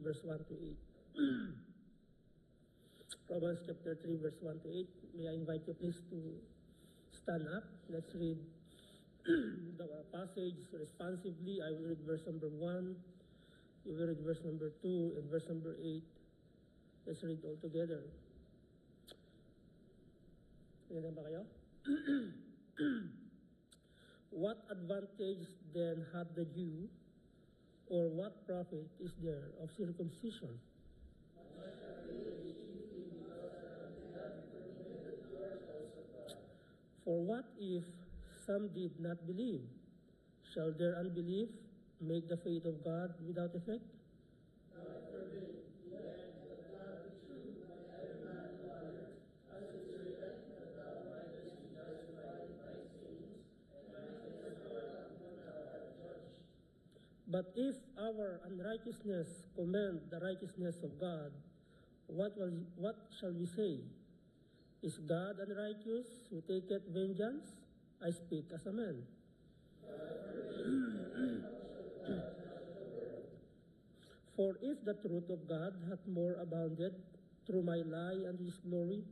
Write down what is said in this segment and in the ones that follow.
verse 1 to 8. Romans chapter 3, verse 1 to 8. May I invite you please to stand up. Let's read the passage responsively. I will read verse number 1. You will read verse number 2 and verse number 8. Let's read all together. Ayan ba kayo? What advantage then had the Jew, or what profit is there of circumcision? For what if some did not believe? Shall their unbelief make the faith of God without effect? God forbid. Yet that God be true by every man liar, as it is written that thou mightest be justified by sins, and mightest go up when thou art judged. But if our unrighteousness commend the righteousness of God, what shall we say? Is God unrighteous who taketh vengeance? I speak as a man. For if the truth of God hath more abounded through my lie and his glory,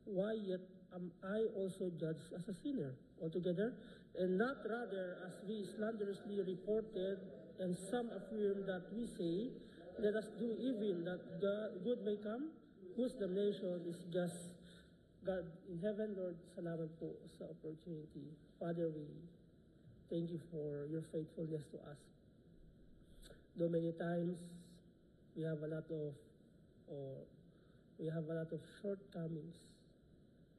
why yet am I also judged as a sinner altogether? And not rather as we slanderously reported, and some affirm that we say, let us do evil that good may come, whose damnation is just. God in heaven, Lord, salamat po sa opportunity. Father, we thank you for your faithfulness to us. Though many times we have a lot of shortcomings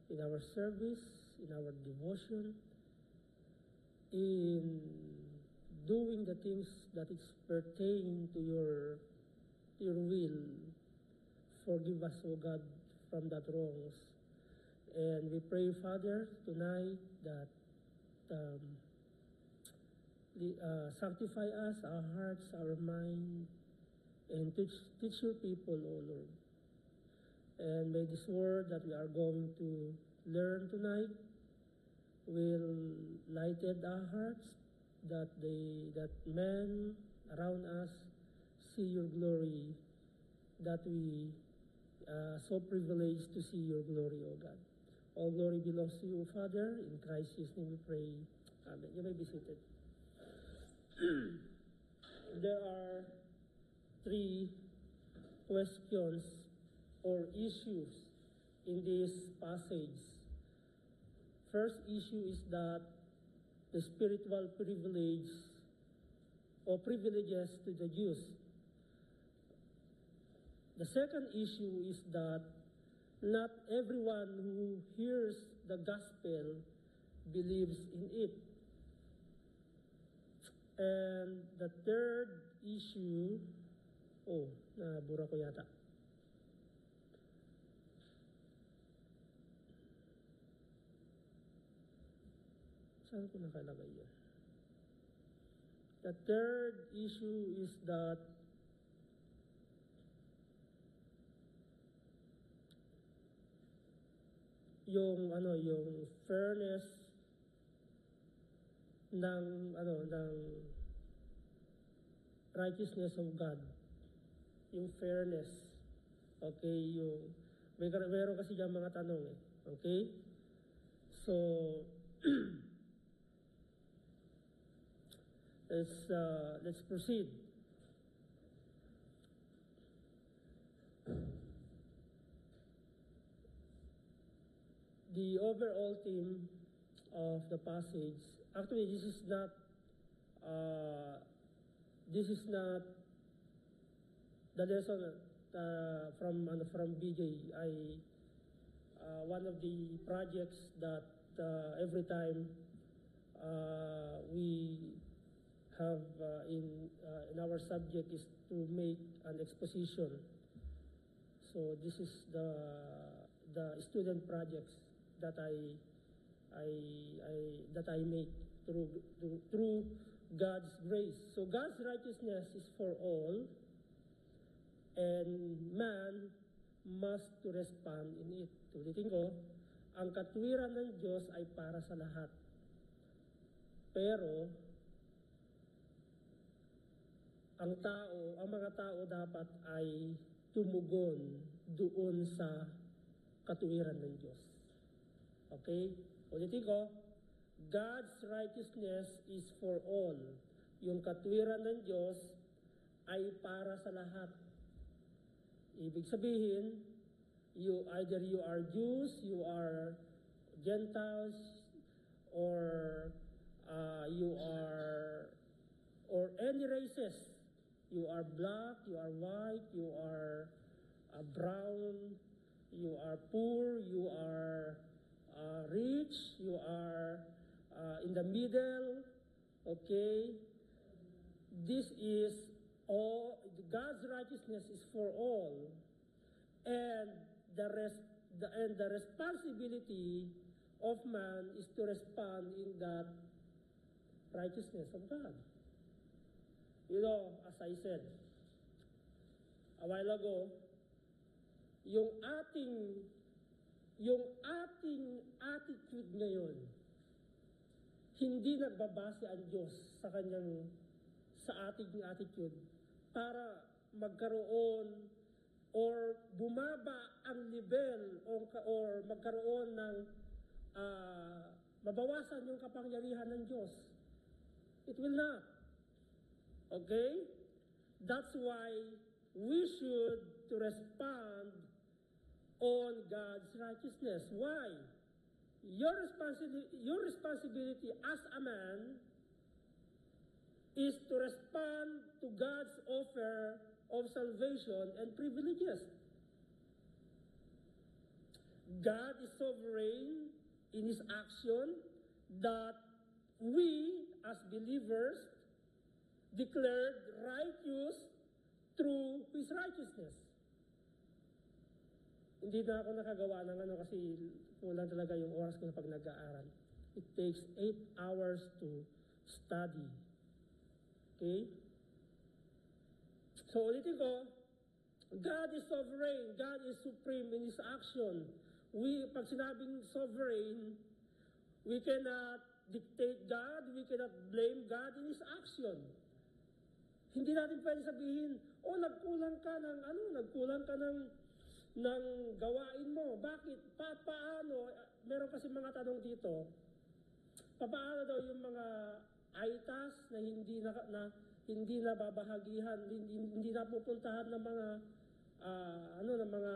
in our service, in our devotion, in doing the things that is pertain to your will. Forgive us, O God, from that wrongs. And we pray, Father, tonight that sanctify us, our hearts, our mind, and teach your people, O Lord. And may this word that we are going to learn tonight will lighten our hearts, that men around us see your glory, that we so privileged to see your glory, O God. All glory belongs to you, Father. In Christ's name we pray. Amen. You may be seated. There are 3 questions or issues in this passage. First issue is that the spiritual privilege or privileges to the Jews. The second issue is that not everyone who hears the gospel believes in it. And the third issue, nabura ko yata. Saan ko nakalagay yun? The third issue is that yung fairness ng righteousness of God. Yung fairness. Okay, yung meron kasi diyan mga tanong eh. Okay? So let's proceed. The overall theme of the passage, actually this is not the lesson from BJ. One of the projects that every time we have in our subject is to make an exposition. So this is the student projects that I make through God's grace. So God's righteousness is for all, and man must to respond in it. Tulitin ko, ang katwiran ng Diyos ay para sa lahat. Pero ang mga tao dapat ay tumugon doon sa katuwiran ng Diyos. Okay? Ulitin ko, God's righteousness is for all. Yung katuwiran ng Diyos ay para sa lahat. Ibig sabihin, either you are Jews, you are Gentiles, or or any races. You are black, you are white, you are brown, you are poor, you are rich, you are in the middle. Okay? This is all, God's righteousness is for all. And the responsibility of man is to respond in that righteousness of God. You know, as I said a while ago, yung ating attitude ngayon, hindi nagbabase ang Diyos sa ating attitude para magkaroon or bumaba ang level or magkaroon ng mabawasan yung kapangyarihan ng Diyos. It will not. Okay? That's why we should to respond on God's righteousness. Why? Your responsibility as a man is to respond to God's offer of salvation and privileges. God is sovereign in His action that we as believers declared righteous through His righteousness. Hindi na ako nakagawa ng kasi kulang talaga yung oras ko pag nag-aaral. It takes 8 hours to study. Okay? So ulitin ko, God is sovereign. God is supreme in His action. Pag sinabing sovereign, we cannot dictate God, we cannot blame God in His action. Hindi natin pwede sabihin, nagkulang ka ng gawain mo. Bakit? Paano? Meron kasi mga tanong dito. Paano daw yung mga aitas na hindi na babahagihan, hindi na pupuntahan ng mga ng mga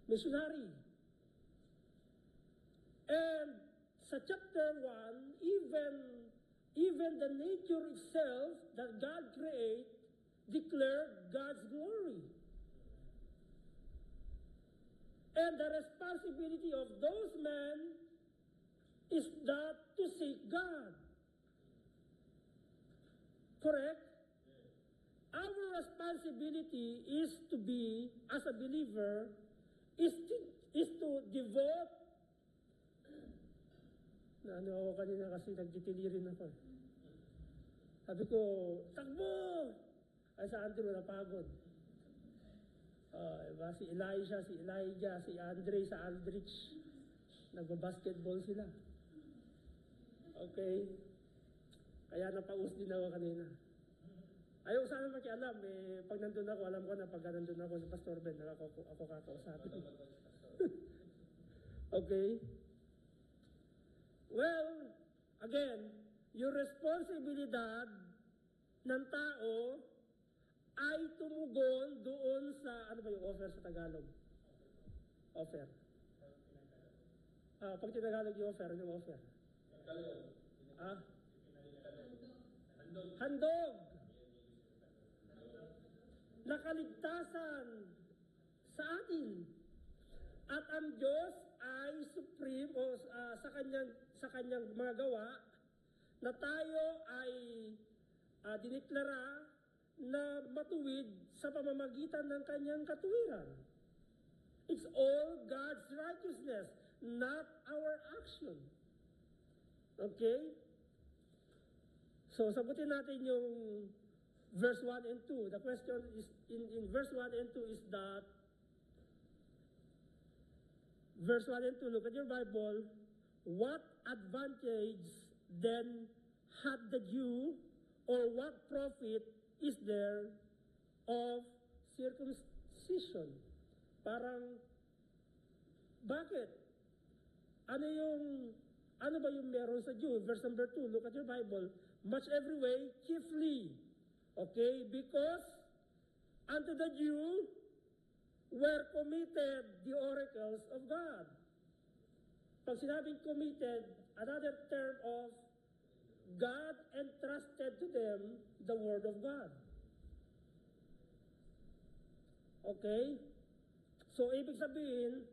missionary. And sa chapter 1, even the nature itself that God created declared God's glory. And the responsibility of those men is that to seek God. Correct? Our responsibility is to be, as a believer, is to devote. Ako kanina kasi nagtitilirin ako. Sabi ko, takbo! Ay sa Andrew, napagod. Si Elijah, si Andre sa Aldrich. Nagbabasketball sila. Okay? Kaya napaus din ako kanina. Ayaw sana makialam. Pag nandun ako, alam ko na pag nandun ako si Pastor Ben, ako kakausapin. Okay? Well, again, yung responsibilidad ng tao ay tumugon doon sa, ano ba yung offer sa Tagalog? Offer. Pag tinagalog yung offer, ano yung offer? Handog. Nakaligtasan sa atin. At ang Diyos ay supreme o sa kanyang mga gawa na tayo ay diniklara na matuwid sa pamamagitan ng kanyang katuwiran. It's all God's righteousness, not our action. Okay? So, sagutin natin yung verse 1 and 2. The question is, in verse 1 and 2 is that, verse 1 and 2, look at your Bible. What advantage then had the Jew, or what profit is there of circumcision? Parang, bakit? Ano ba yung meron sa Jew? Verse number 2, look at your Bible. Much every way, chiefly. Okay? Because unto the Jew were committed the oracles of God. Pag sinabing committed, another term of God entrusted to them the Word of God. Okay? So, ibig sabihin,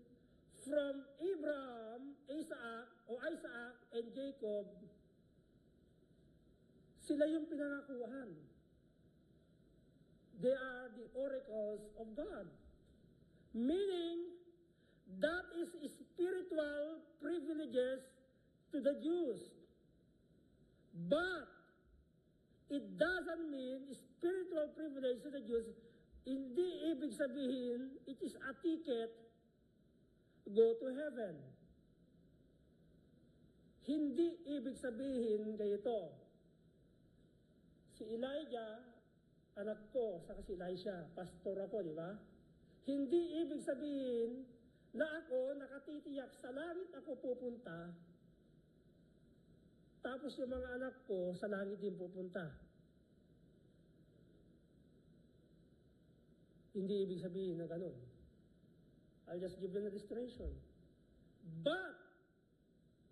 from Abraham, Isaac, and Jacob, sila yung pinangakuhan. They are the oracles of God. Meaning, that is spiritual privileges to the Jews. But, it doesn't mean spiritual privilege to the Jews. Hindi ibig sabihin, it is a ticket go to heaven. Hindi ibig sabihin ganito. Si Elijah, anak ko, saka si Elisha, pastor ako, di ba? Hindi ibig sabihin na ako nakatitiyak sa langit ako pupunta, tapos yung mga anak ko sa langit din pupunta. Hindi ibig sabihin na ganun. I'll just give them an illustration. But,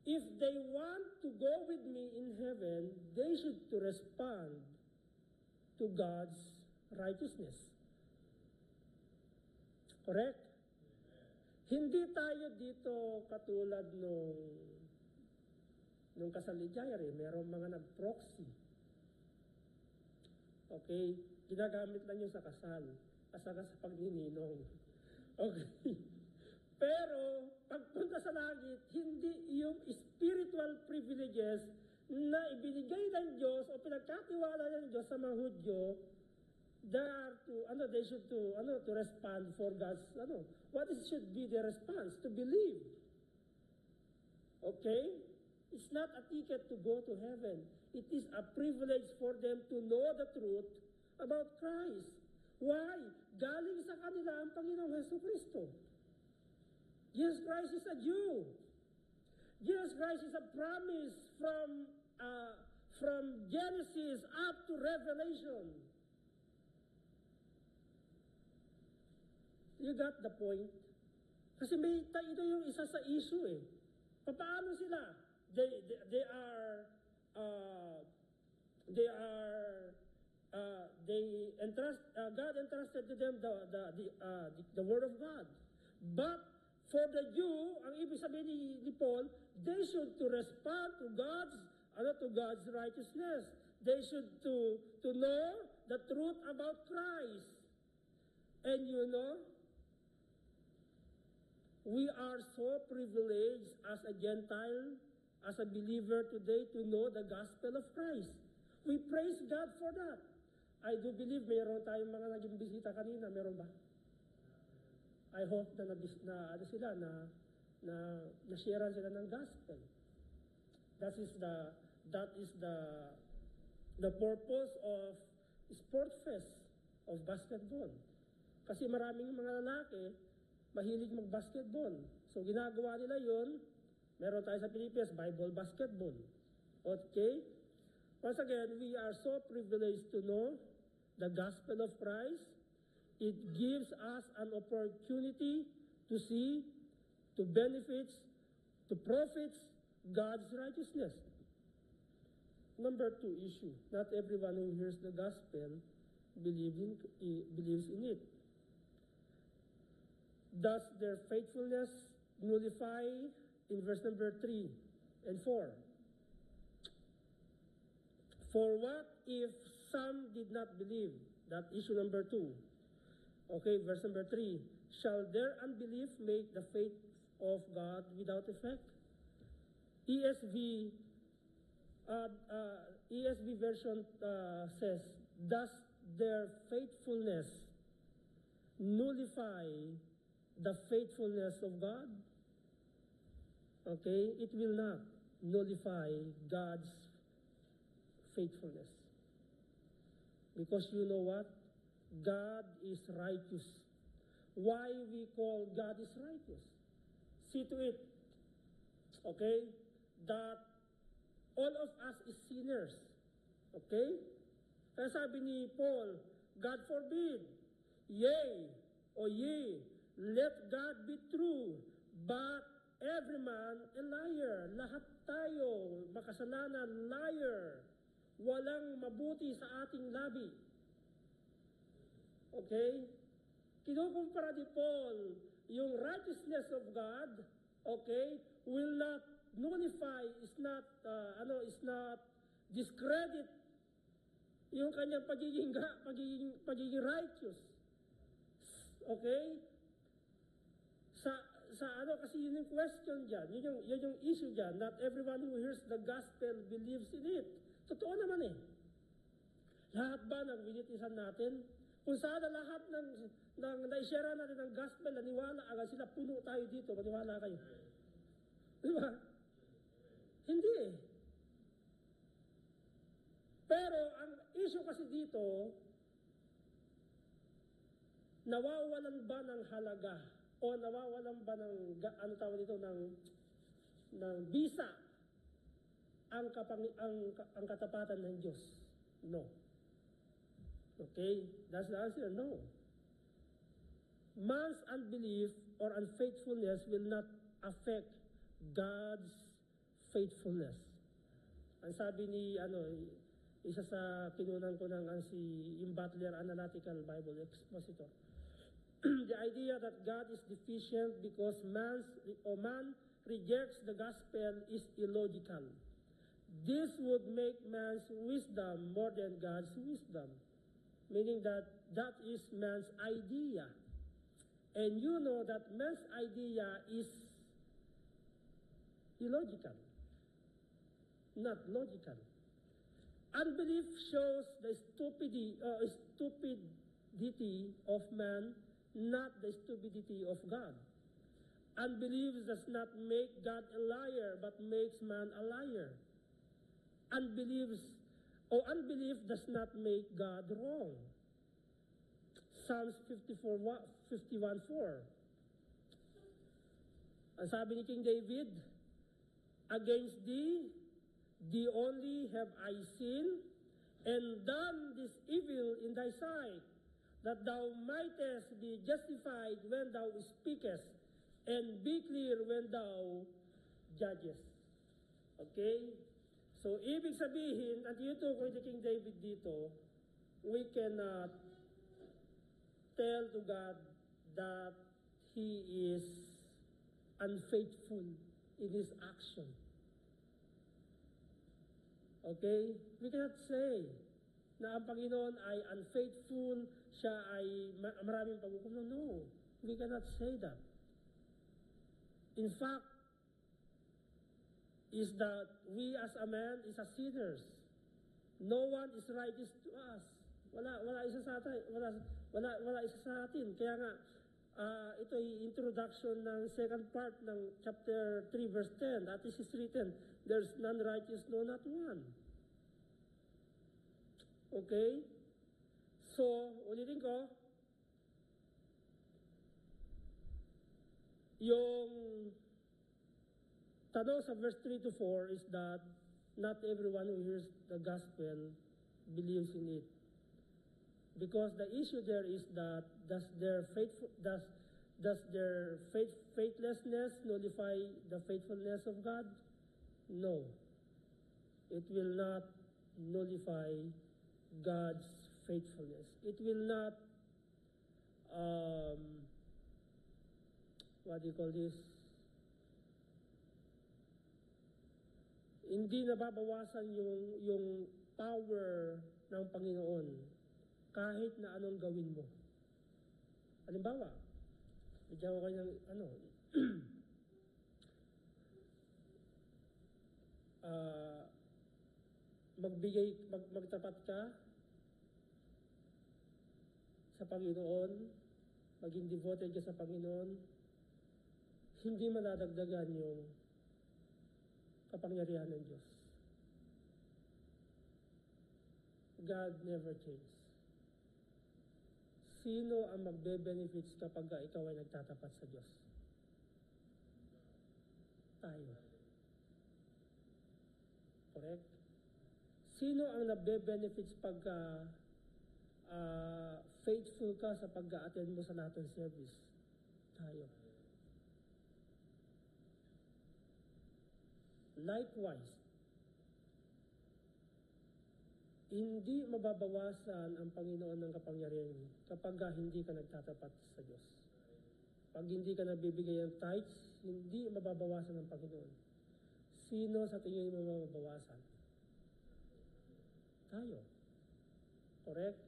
if they want to go with me in heaven, they should to respond to God's righteousness. Correct? Hindi tayo dito katulad nung kasaligayari, merong mga nag-proxy. Okay? Ginagamit lang yun sa kasal, asaka sa pagnininong. Okay. Pero, pagpunta sa langit, hindi yung spiritual privileges na ibinigay ng Diyos o pinagkatiwala ng Diyos sa mga Hudyo, they should to respond for God's, what should be the response? To believe. Okay? It's not a ticket to go to heaven. It is a privilege for them to know the truth about Christ. Why? Galing sa kanila ang Panginoong Jesucristo. Jesus Christ is a Jew. Jesus Christ is a promise from Genesis up to Revelation. You got the point? Kasi ito yung isa sa issue eh. Paano sila? God entrusted to them the Word of God. But for the Jew, ang ibig sabihin ni Paul, they should to respond to God's righteousness. They should to know the truth about Christ. And you know, we are so privileged as a Gentile, as a believer today to know the gospel of Christ. We praise God for that. I do believe mayroon tayong mga naging bisita kanina. Meron ba? I hope na na-sharean sila ng gospel. That is the purpose of Sport Fest of basketball. Kasi maraming mga lalaki mahilig mag-basketball. So ginagawa nila yon. Meron tayo sa Pilipinas, Bible basketball. Okay? Once again, we are so privileged to know the gospel of Christ. It gives us an opportunity to see, to benefit, to profit God's righteousness. Number 2 issue, not everyone who hears the gospel believes in it. Does their faithfulness nullify in verse number 3 and 4? For what if some did not believe? That issue number 2. Okay, verse number 3. Shall their unbelief make the faith of God without effect? ESV version says, does their faithfulness nullify the faithfulness of God? Okay, it will not nullify God's faithfulness. Because you know what? God is righteous. Why we call God is righteous? See to it, okay, that all of us is sinners. Okay? Kaya sabi ni Paul, God forbid, yea, o ye, let God be true, but every man a liar. Lahat tayo, makasalanan, liar. Walang mabuti sa ating labi. Okay? Kinukumpara ni Paul yung righteousness of God, okay, will not nullify, is not discredit yung kanyang pagiging righteous. Okay? Kasi yun yung question dyan, yun yung issue dyan, not everyone who hears the gospel believes in it. Totoo naman eh. Lahat ba ng winitisan natin? Kung sana lahat ng naishare natin ng gospel, naniwala agad sila, puno tayo dito, maniwala kayo. Di ba? Hindi eh. Pero ang issue kasi dito, nawawalan ba ng halaga o nawawalan ba ng ng bisa ang katapatan ng Diyos? No. Okay? That's the answer, no. Man's unbelief or unfaithfulness will not affect God's faithfulness. Ang sabi ni isa sa kinunan ko ng yung Butler Analytical Bible Expositor, the idea that God is deficient because man rejects the gospel is illogical. This would make man's wisdom more than God's wisdom, meaning that is man's idea. And you know that man's idea is illogical, not logical. Unbelief shows the stupidity of man, not the stupidity of God. Unbelief does not make God a liar, but makes man a liar. Unbelief does not make God wrong. Psalms 51:4. Ang sabi ni King David, against thee only have I sinned, and done this evil in thy sight, that thou mightest be justified when thou speakest, and be clear when thou judgest. Okay? So, ibig sabihin, at yutukoy ni King David dito, we cannot tell to God that He is unfaithful in His action. Okay? We cannot say na ang Panginoon ay unfaithful, siya ay maraming pagkukulang. No, we cannot say that. In fact, is that we as a man is a sinners. No one is righteous to us. Wala isa sa atin. Wala isa sa atin. Kaya nga, ito ay introduction ng second part ng chapter 3 verse 10. That is written, there's none righteous, no, not one. Okay? So, ulitin ko, yung tanong sa verse 3 to 4 is that not everyone who hears the gospel believes in it. Because the issue there is that does their faithlessness nullify the faithfulness of God? No. It will not nullify God's faithfulness. It will not what do you call this? Hindi nababawasan yung power ng Panginoon kahit na anong gawin mo. Halimbawa, bigyan ko kayo ng magtapat ka sa Panginoon, maging devoted ka sa Panginoon, hindi madadagdagan yung kapangyarihan ng Diyos. God never changes. sino ang magbe-benefits kapag ikaw ay nagtatapat sa Diyos? Tayo. Correct? Sino ang nabbe-benefits pagka faithful ka sa pag-a-attend mo sa lahat ng service? Tayo. Likewise, hindi mababawasan ang Panginoon ng kapangyarihan kapag hindi ka nagtatapat sa Diyos. Pag hindi ka nagbibigay ng tithes, hindi mababawasan ng Panginoon. Sino sa tingin mo mababawasan? Tayo. Correct?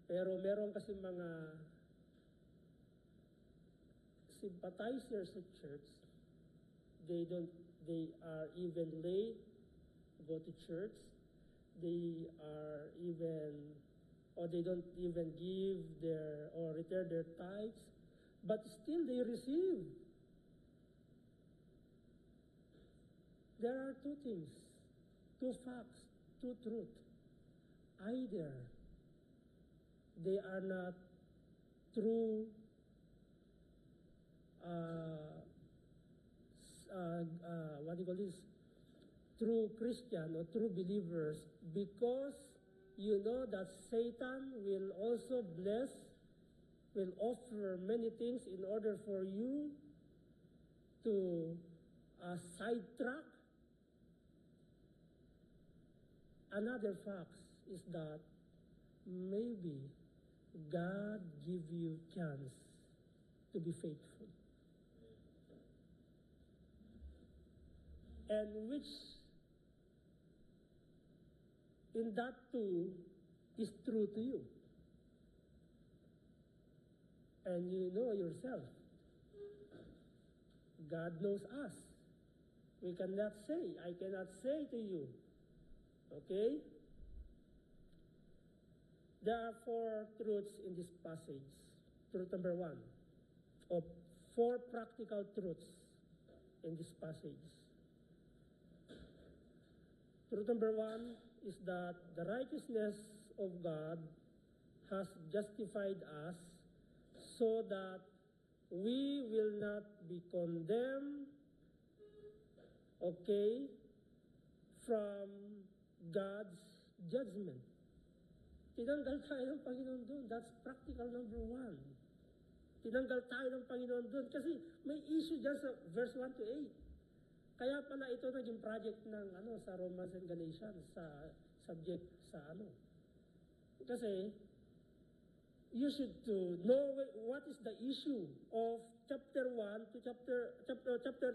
Pero meron kasi mga sympathizers sa church, they are even late, go to church, they are even, or they don't even give their, or return their tithes, but still they receive. There are two things, two facts, two truths. Either they are not true what do you call this? True Christian or true believers, because you know that Satan will also bless, will offer many things in order for you to sidetrack. Another fact is that maybe God give you chance to be faithful. And which in that too is true to you. And you know yourself. God knows us. We cannot say, I cannot say to you, okay? There are four truths in this passage. Truth number one, of four practical truths in this passage. Truth number one is that the righteousness of God has justified us so that we will not be condemned, okay, from God's judgment. Tinanggal tayo ng Panginoon doon. That's practical number one. Tinanggal tayo ng Panginoon doon kasi may issue dyan sa verse 1 to 8. Kaya pala ito naging project ng sa Romans and Galatians, sa subject sa Kasi you should to know what is the issue of chapter 1 to chapter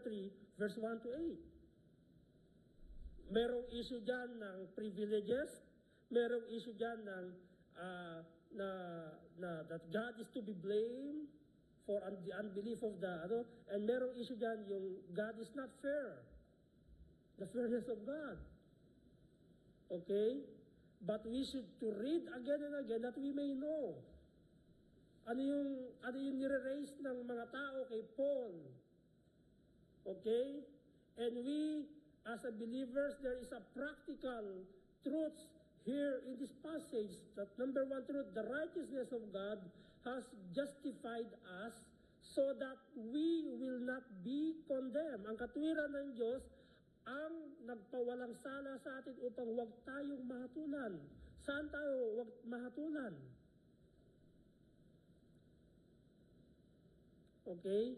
3 verse 1 to 8. Merong issue diyan ng privileges, merong issue diyan ng that God is to be blamed for the unbelief of the and merong issue diyan yung God is not fair. The fairness of God. Okay? But we should to read again and again that we may know. Ano yung nire-raise ng mga tao kay Paul. Okay? And we, as a believers, there is a practical truth here in this passage. That number one truth, the righteousness of God has justified us so that we will not be condemned. Ang katwiran ng Diyos ang nagpawalang sala sa atin upang huwag tayong mahatulan. Saan tayo huwag mahatulan? Okay?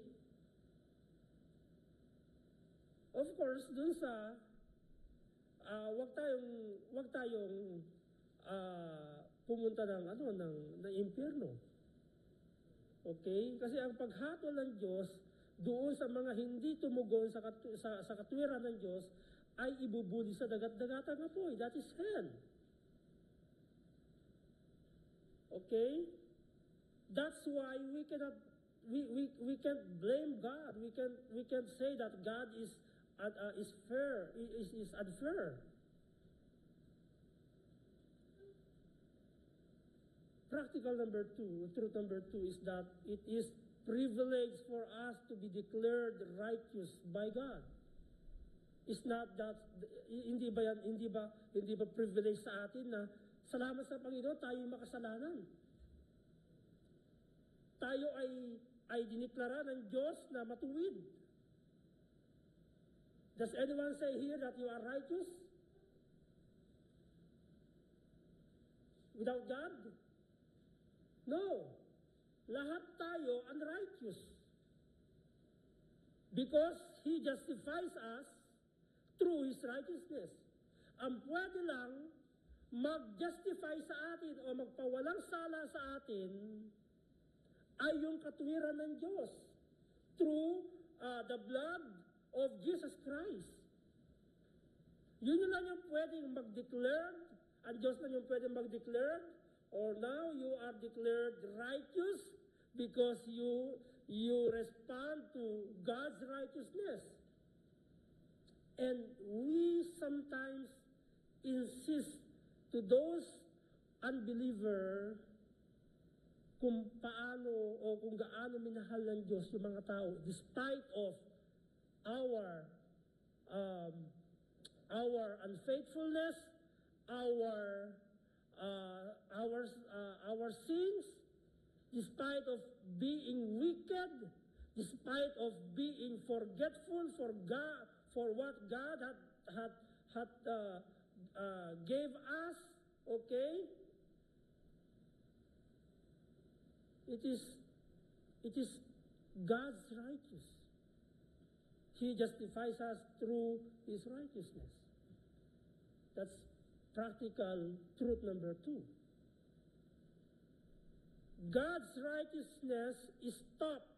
Of course, dun sa wag tayong pumunta ng impyerno. Okay? Kasi ang paghatol ng Diyos doon sa mga hindi tumugon sa katwiran ng Diyos ay ibubuli sa dagat-dagatan na po. That is hell. Okay? That's why we can't blame God. We can't say that God is fair, is unfair. Practical number two, truth number two is that it is privilege for us to be declared righteous by God. It's not that hindi ba privilege sa atin na Salamat sa Panginoon, tayo makasalanan. Tayo ay diniklara ng Diyos na matuwid. Does anyone say here that you are righteous? Without God? No. Lahat tayo unrighteous. Because He justifies us through His righteousness. Ang pwede lang mag-justify sa atin o magpawalang sala sa atin ay yung katuwiran ng Diyos through the blood of Jesus Christ. Yun lang yung pwedeng mag-declared, ang Diyos lang yung pwedeng mag-declared, or now you are declared righteous because you respond to God's righteousness. And we sometimes insist to those unbeliever kung paano o kung gaano minahal ng Diyos yung mga tao despite of our unfaithfulness, our sins, despite of being wicked, despite of being forgetful for God, for what God had gave us, okay? It is God's righteous. He justifies us through His righteousness. That's practical truth number 2. God's righteousness stops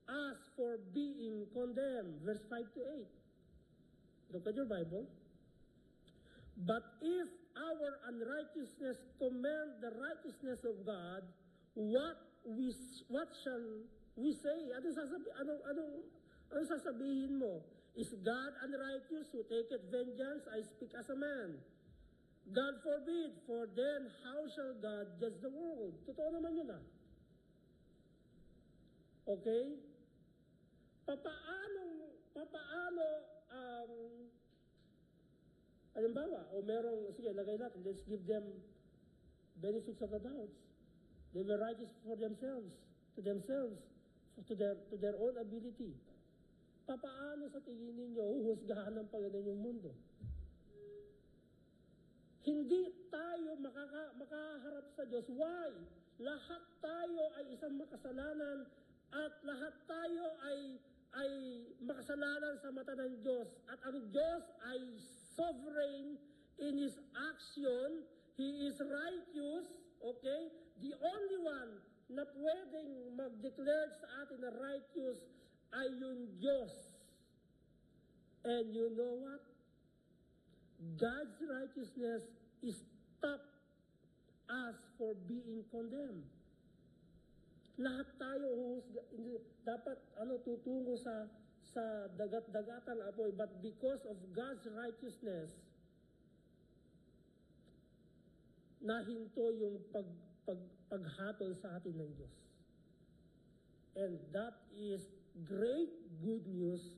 us for being condemned. Verse 5 to 8. Look at your Bible. But if our unrighteousness commend the righteousness of God, what shall we say? Ano sasabihin mo? Is God unrighteous who taketh vengeance? I speak as a man. God forbid, for then how shall God judge the world? Totoo naman yun Okay? Halimbawa, sige, lagay natin, let's give them benefits of the doubts. They were righteous for themselves, to their own ability. Papaano sa tingin ninyo huhusgahan ng Panginoon yung mundo? Hindi tayo makaharap sa Diyos. Why? Lahat tayo ay isang makasalanan at lahat tayo ay makasalanan sa mata ng Diyos. At ang Diyos ay sovereign in His action. He is righteous, okay? The only one na pwedeng mag-declare sa atin na righteous ay yung Diyos. And you know what? God's righteousness stops us for being condemned. Lahat tayo dapat tutungo sa dagat-dagatang apoy, but because of God's righteousness, nahinto yung paghatol sa atin ng Diyos. And that is great good news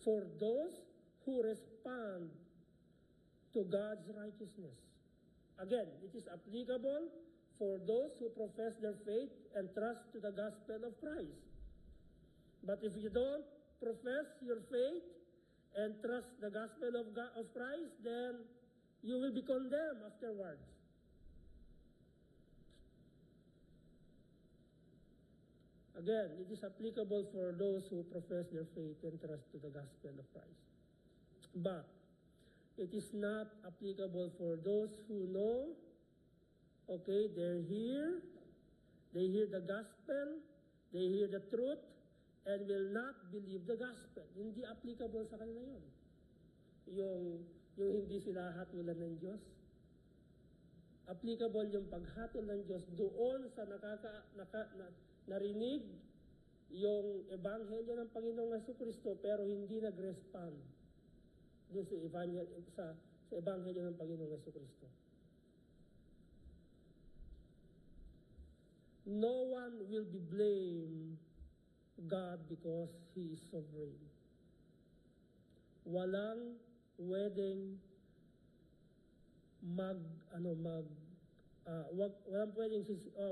for those who respond to God's righteousness. Again, it is applicable for those who profess their faith and trust to the gospel of Christ. But if you don't profess your faith and trust the gospel of Christ, then you will be condemned afterwards. Again, it is applicable for those who profess their faith and trust to the gospel of Christ. But it is not applicable for those who know, okay, they're here, they hear the gospel, they hear the truth, and will not believe the gospel. Hindi applicable sa kanila yun. Yung hindi sila hatulan ng Diyos. Applicable yung paghatol ng Diyos doon sa narinig yung ebanghelyo ng Panginoong Jesucristo pero hindi nag-respond doon sa ebanghelyo ng Panginoong Jesucristo. No one will be blamed God because He is sovereign. Walang pwedeng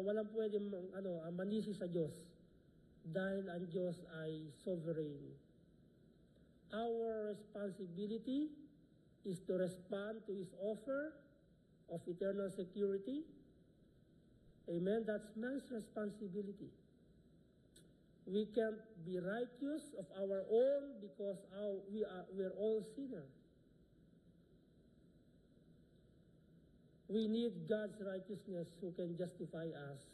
walang pwedeng manisi sa Diyos dahil ang Diyos ay sovereign. Our responsibility is to respond to His offer of eternal security. Amen. That's man's responsibility. We can't be righteous of our own because we're all sinners. We need God's righteousness who can justify us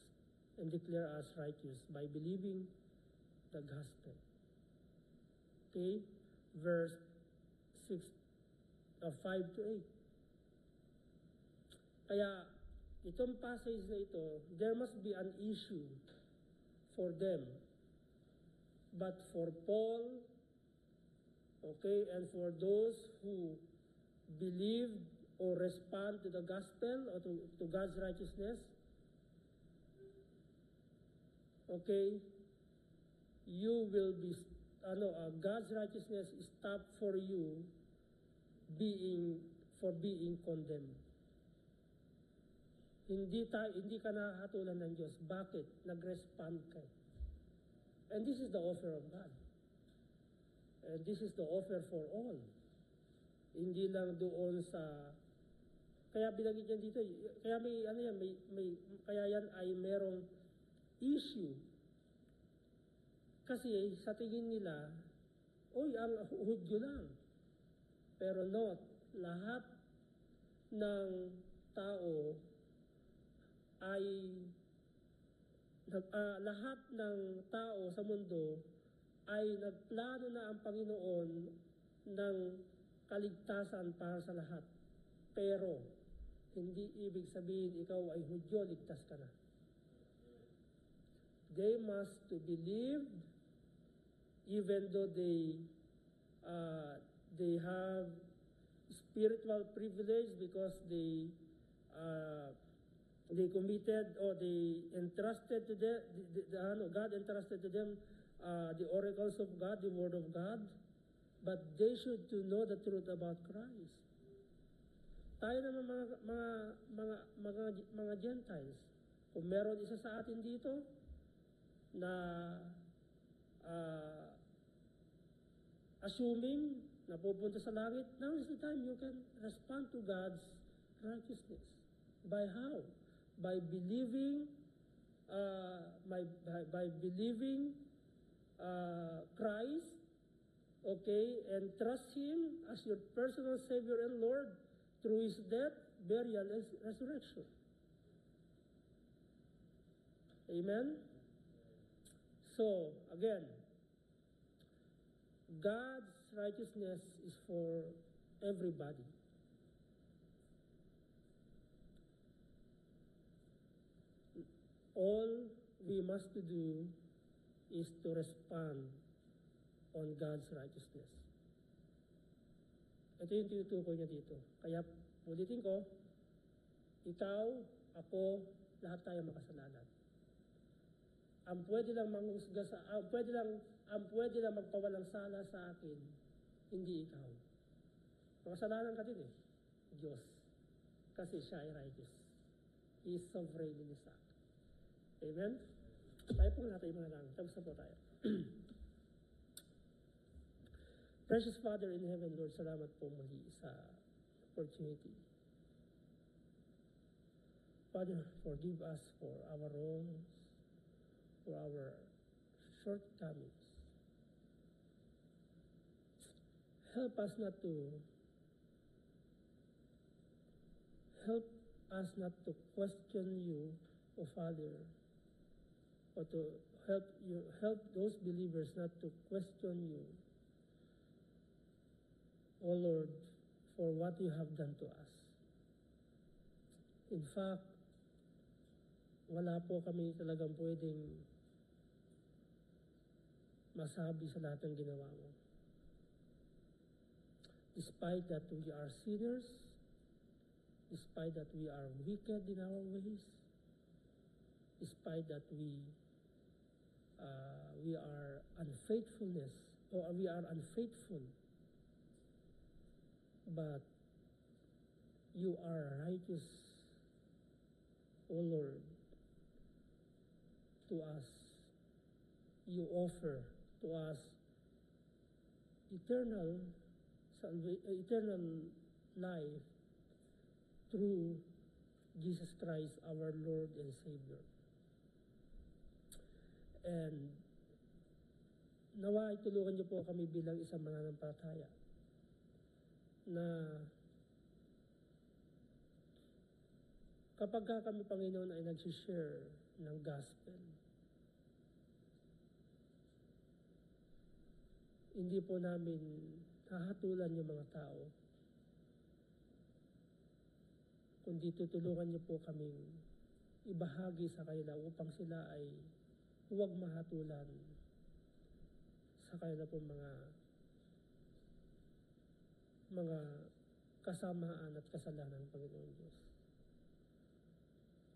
and declare us righteous by believing the gospel. Okay? Verse 5 to 8. Kaya, itong passage na ito, there must be an issue for them. But for Paul, okay, and for those who believe or respond to the gospel or to God's righteousness, okay, you will be, God's righteousness is stopped for you being condemned. Hindi ka nakahatulan ng Diyos. Bakit? Nag-respond ka. And this is the offer of God. And this is the offer for all. Hindi lang doon sa, kaya binanggit yan dito, kaya kaya yan ay merong issue. Kasi sa tingin nila, ang Hudyo lang. Pero not, lahat ng tao ay lahat ng tao sa mundo ay nagplano na ang Panginoon ng kaligtasan para sa lahat. Pero, hindi ibig sabihin ikaw ay Hudyo, ligtas ka na. They must to believe even though they have spiritual privilege because they committed or they entrusted to them, God entrusted to them the oracles of God, the Word of God, but they should to know the truth about Christ. Tayo naman mga Gentiles, kung meron isa sa atin dito na assuming na pupunta sa langit, now is the time you can respond to God's righteousness. By how? By believing Christ, okay, and trust Him as your personal Savior and Lord through His death, burial, and resurrection. Amen? So, again, God's righteousness is for everybody. All we must do is to respond on God's righteousness. Ito yung tinutukoy niya dito. Kaya, ulitin ko, ikaw, ako, lahat tayo makasalanan. Ang pwede lang manghusga ang pwede lang magpawalang sala sa akin, hindi ikaw. Makasalanan ka din Diyos. Kasi siya ay righteous. He is sovereign in His act. Amen? Tayo po natin yung mga lang. Tapos na po tayo. Precious Father in heaven, Lord, salamat po muli sa opportunity. Father, forgive us for our wrongs, for our shortcomings. Help us not to question you, O Father, or to help those believers not to question you, O Lord, for what you have done to us. In fact, wala po kami talagang pwedeng masabi sa lahat ng ginawa mo. Despite that we are sinners, despite that we are wicked in our ways, despite that we are unfaithful, but You are righteous, O Lord, to us. You offer to us eternal life through Jesus Christ, our Lord and Savior. And nawa itulungan niyo po kami bilang isang mananampalataya na kapag kami, Panginoon, ay nag-share ng gospel, hindi po namin hahatulan yung mga tao, kundi tutulungan niyo po kaming ibahagi sa kanila upang sila ay huwag mahatulan sa kanila po mga kasamaan at kasalanan, Panginoon Diyos.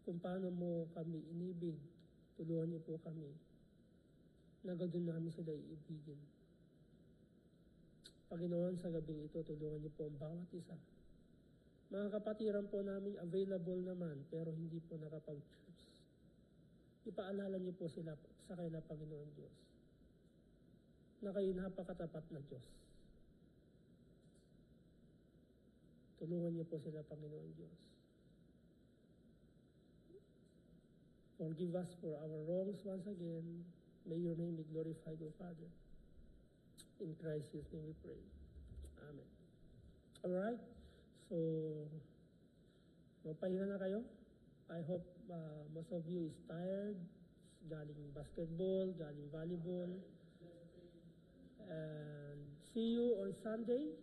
Kung paano mo kami inibig, tulungan niyo po kami na ganoon namin sila iibigin. Panginoon, sa gabing ito, tulungan niyo po ang bawat isa. Mga kapatiran po namin available naman pero hindi po nakapag-choose. Ipaalala niyo po sila sa kanila, Panginoon Diyos, na kayo napakatapat na Diyos. Tulungan niyo po sila, Panginoon Diyos. Forgive us for our wrongs once again. May your name be glorified, O Father. In Christ's name we pray. Amen. Alright? So, magpahinga na kayo. I hope most of you is tired. Galing basketball, galing volleyball. And see you on Sunday.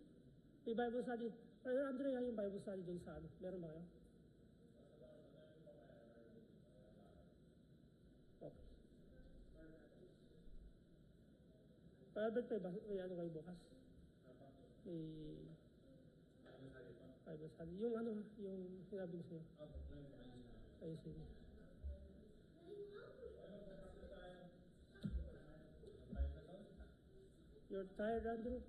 May Bible study. Andre, yung Bible study dun sa ano? Meron ba kayo? Okay. Albert, may ano kayo bukas? May Bible study. Yung ano, yung sinabi ko sa'yo. Ayun, sige. You're tired, Andrew?